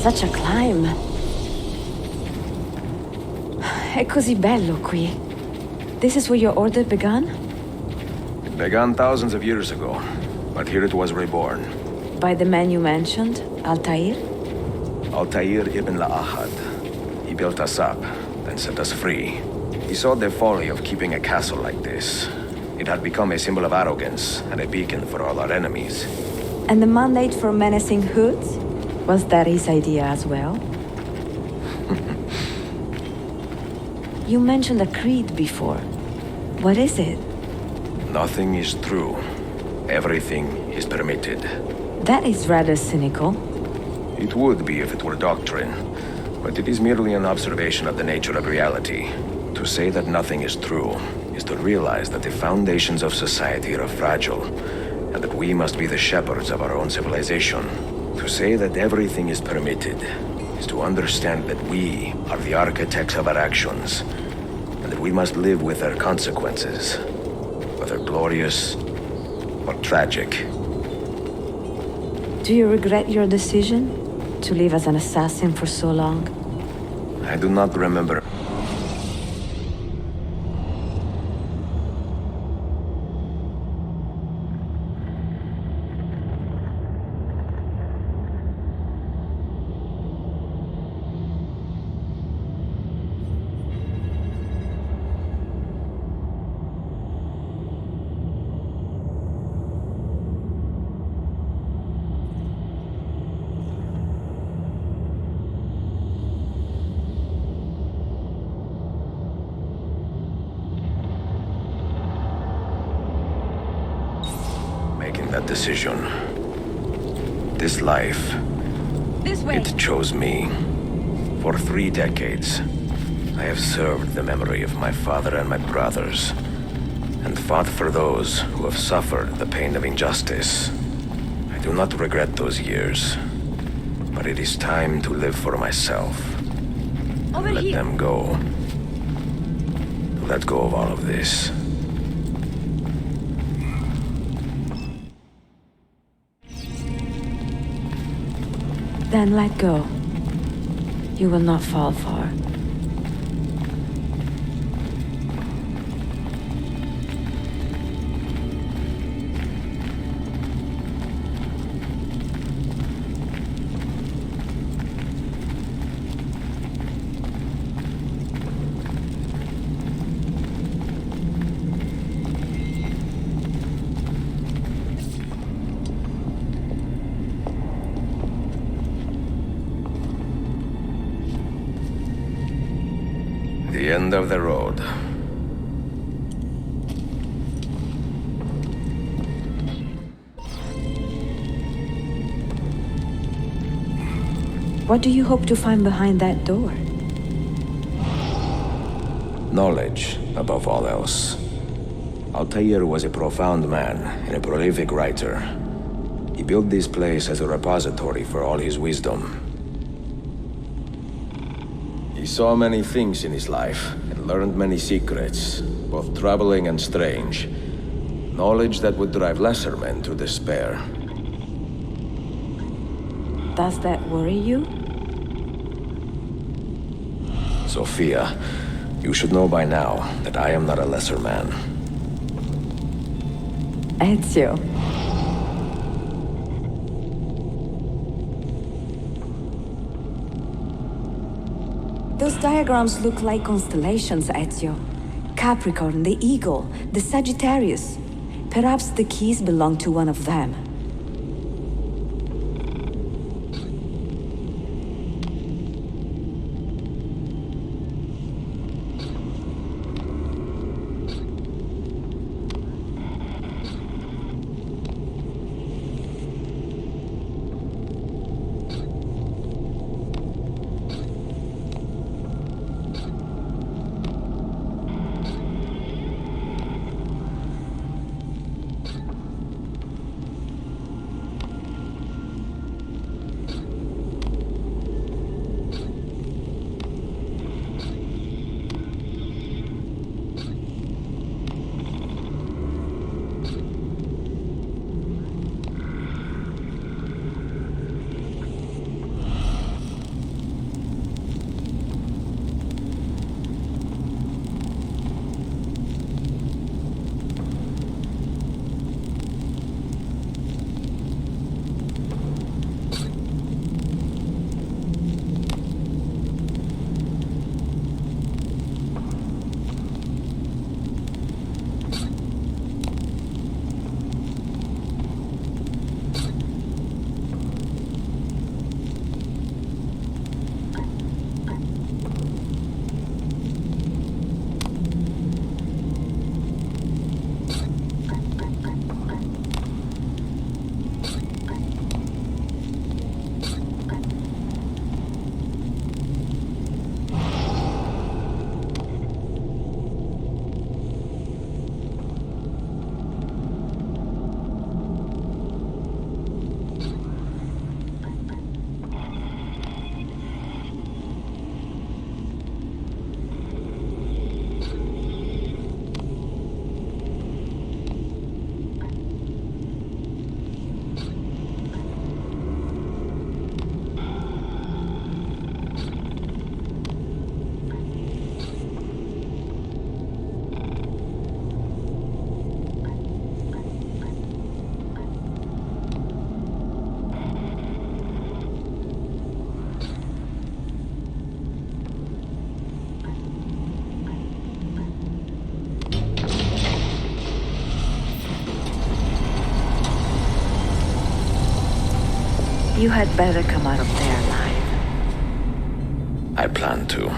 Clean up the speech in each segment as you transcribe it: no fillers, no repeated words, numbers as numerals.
Such a climb. È così bello qui. This is where your order began? It began thousands of years ago, but here it was reborn. By the man you mentioned, Altair? Altair ibn La'ahad. He built us up, then set us free. He saw the folly of keeping a castle like this. It had become a symbol of arrogance and a beacon for all our enemies. And the mandate for menacing hoods? Was that his idea as well? You mentioned a creed before. What is it? Nothing is true. Everything is permitted. That is rather cynical. It would be if it were doctrine, but it is merely an observation of the nature of reality. To say that nothing is true is to realize that the foundations of society are fragile, and that we must be the shepherds of our own civilization. To say that everything is permitted is to understand that we are the architects of our actions, and that we must live with their consequences, whether glorious or tragic. Do you regret your decision to live as an assassin for so long? I do not remember. That decision. This life. This way. It chose me. For 3 decades, I have served the memory of my father and my brothers, and fought for those who have suffered the pain of injustice. I do not regret those years, but it is time to live for myself. Over Let here. them go. Let go of all of this. Then let go. You will not fall far. The end of the road. What do you hope to find behind that door? Knowledge, above all else. Altair was a profound man and a prolific writer. He built this place as a repository for all his wisdom. He saw many things in his life and learned many secrets, both troubling and strange. Knowledge that would drive lesser men to despair. Does that worry you? Sophia, you should know by now that I am not a lesser man. Ezio. Those diagrams look like constellations, Ezio. Capricorn, the Eagle, the Sagittarius. Perhaps the keys belong to one of them. You had better come out of there alive. I plan to.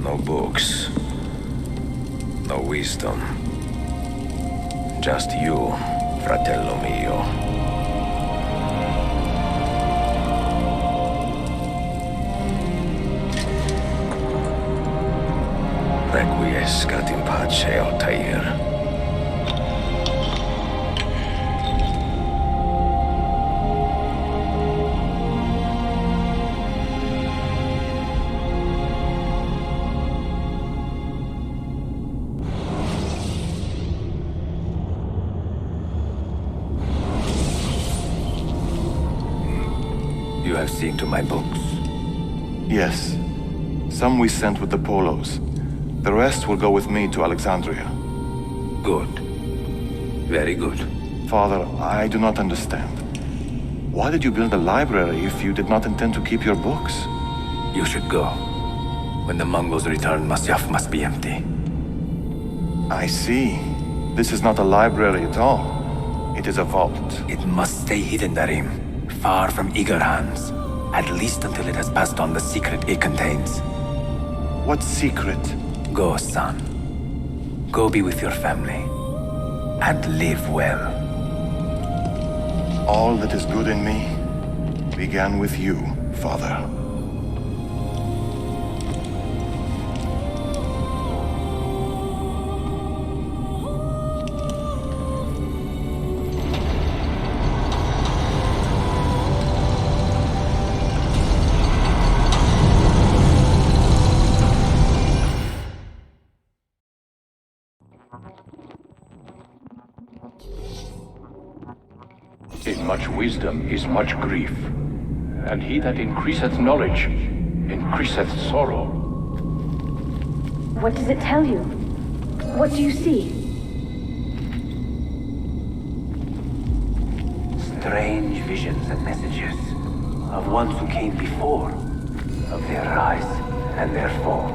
No books. No wisdom. Just you, fratello mio. Requiescat in pace, Altair. You have seen to my books? Yes. Some we sent with the Polos. The rest will go with me to Alexandria. Good. Very good. Father, I do not understand. Why did you build a library if you did not intend to keep your books? You should go. When the Mongols return, Masyaf must be empty. I see. This is not a library at all. It is a vault. It must stay hidden, Darim. Far from eager hands. At least until it has passed on the secret it contains. What secret? Go, son. Go be with your family. And live well. All that is good in me began with you, Father. In much wisdom is much grief, and he that increaseth knowledge increaseth sorrow. What does it tell you? What do you see? Strange visions and messages of ones who came before, of their rise and their fall.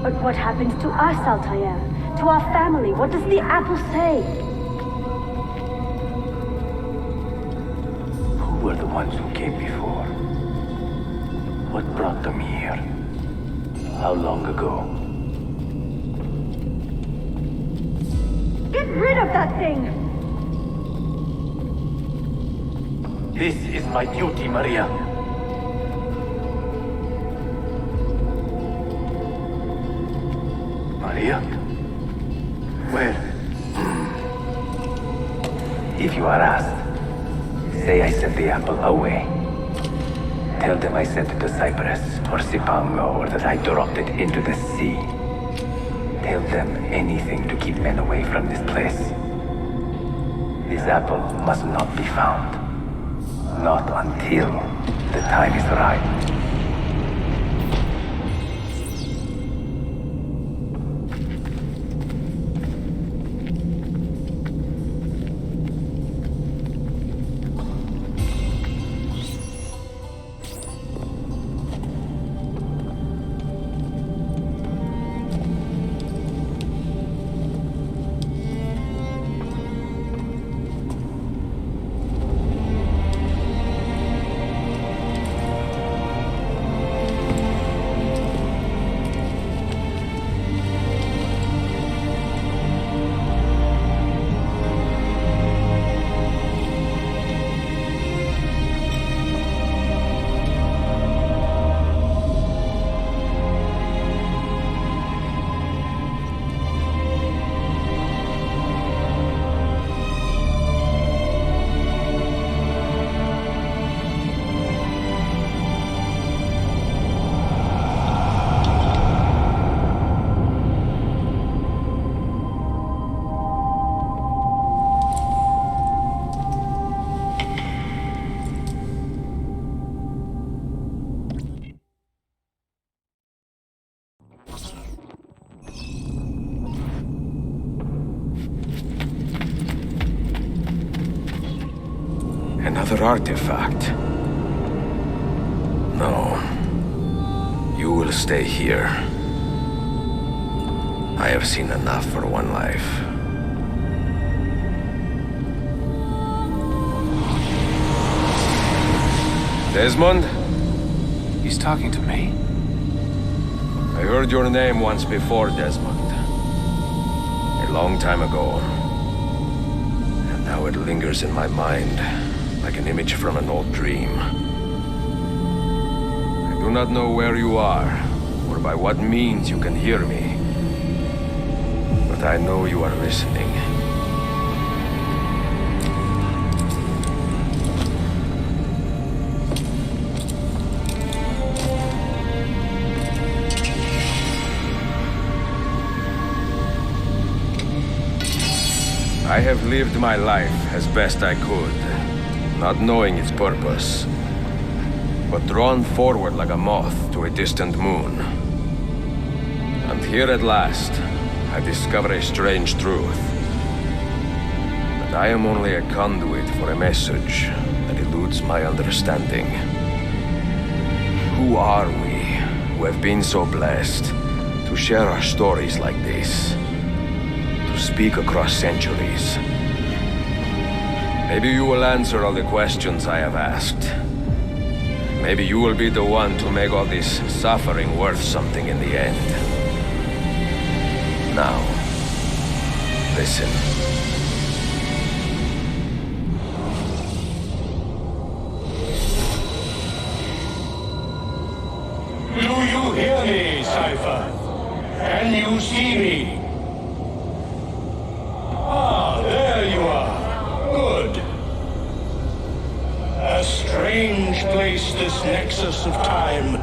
But what happens to us, Altair? To our family? What does the apple say? Who were the ones who came before? What brought them here? How long ago? Get rid of that thing! This is my duty, Maria. Maria? Where? If you are asked, say I sent the apple away. Tell them I sent it to Cyprus or Cipango, or that I dropped it into the sea. Tell them anything to keep men away from this place. This apple must not be found. Not until the time is right. Another artifact. No. You will stay here. I have seen enough for one life. Desmond? He's talking to me? I heard your name once before, Desmond. A long time ago. And now it lingers in my mind, like an image from an old dream. I do not know where you are, or by what means you can hear me. But I know you are listening. I have lived my life as best I could, not knowing its purpose, but drawn forward like a moth to a distant moon. And here at last, I discover a strange truth. That I am only a conduit for a message that eludes my understanding. Who are we, who have been so blessed, to share our stories like this? To speak across centuries. Maybe you will answer all the questions I have asked. Maybe you will be the one to make all this suffering worth something in the end. Now, listen. Do you hear me, Cypher? Can you see me? Ah, there you are. Good. A strange place, this nexus of time.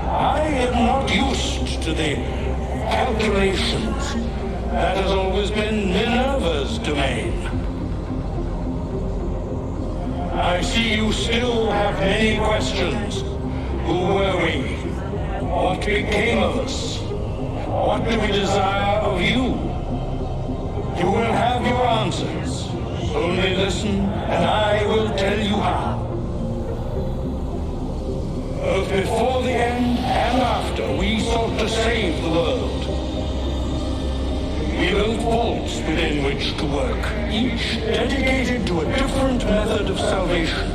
I am not used to the calculations. That has always been Minerva's domain. I see you still have many questions. Who were we? What became of us? What do we desire of you? You will have your answers. Only listen, and I will tell you how. Both before the end and after, we sought to save the world. We built vaults within which to work, each dedicated to a different method of salvation.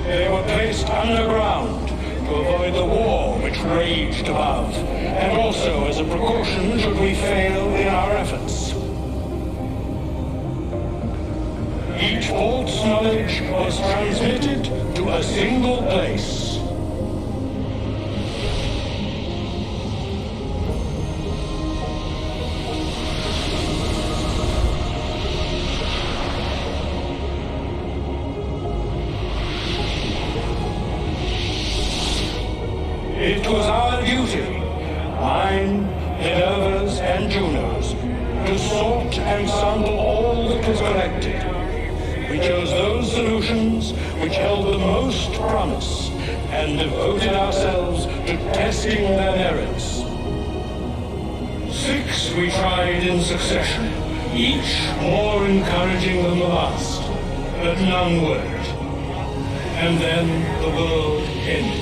They were placed underground to avoid the war which raged above, and also as a precaution should we fail in our efforts. Each vault's knowledge was transmitted to a single place. It was our duty, mine, Minerva's, and Juno's, to sort and sample all that was collected. We chose those solutions which held the most promise and devoted ourselves to testing their merits. 6 we tried in succession, each more encouraging than the last, but none worked. And then the world ended.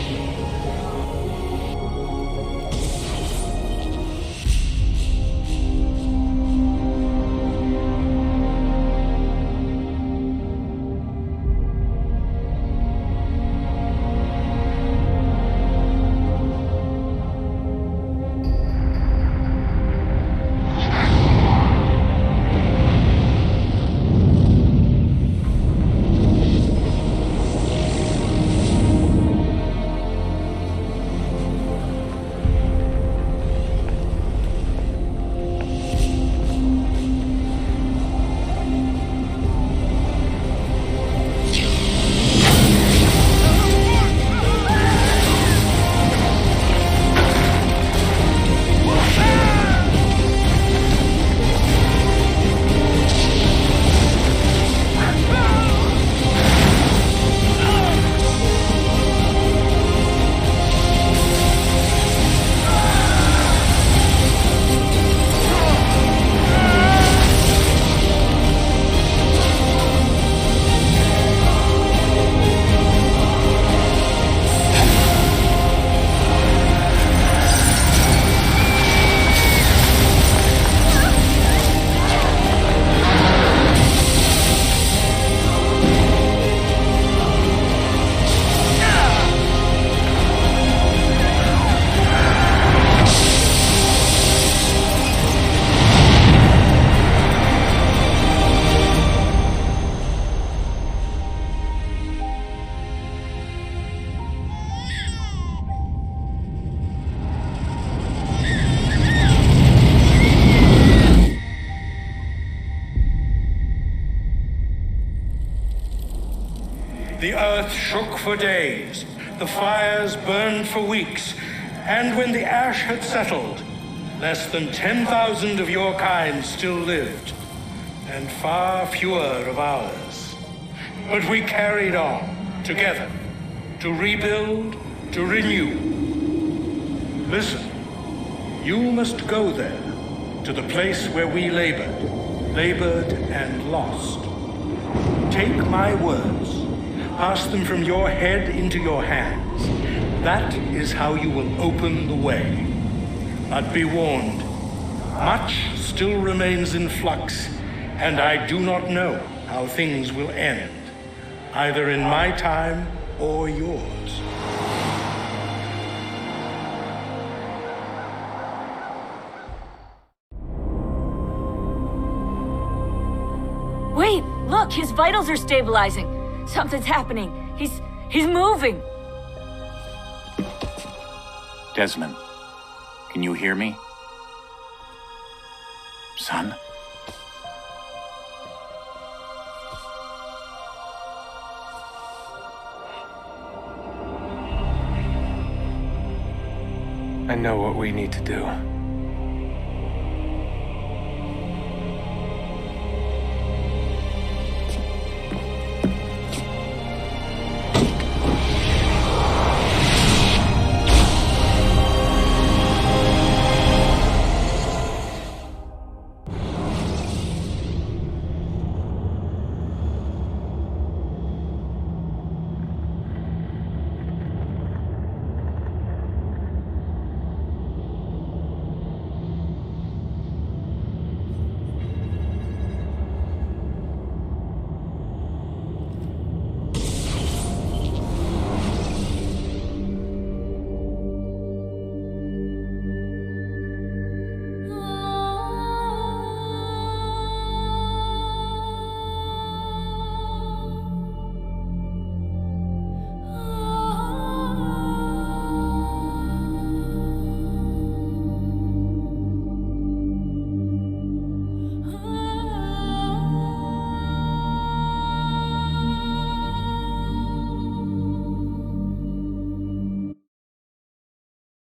The earth shook for days, the fires burned for weeks, and when the ash had settled, less than 10,000 of your kind still lived, and far fewer of ours. But we carried on, together, to rebuild, to renew. Listen, you must go there, to the place where we labored and lost. Take my words, pass them from your head into your hands. That is how you will open the way. But be warned, much still remains in flux, and I do not know how things will end, either in my time or yours. Wait, look, his vitals are stabilizing. Something's happening. He's moving. Desmond, can you hear me? Son? I know what we need to do.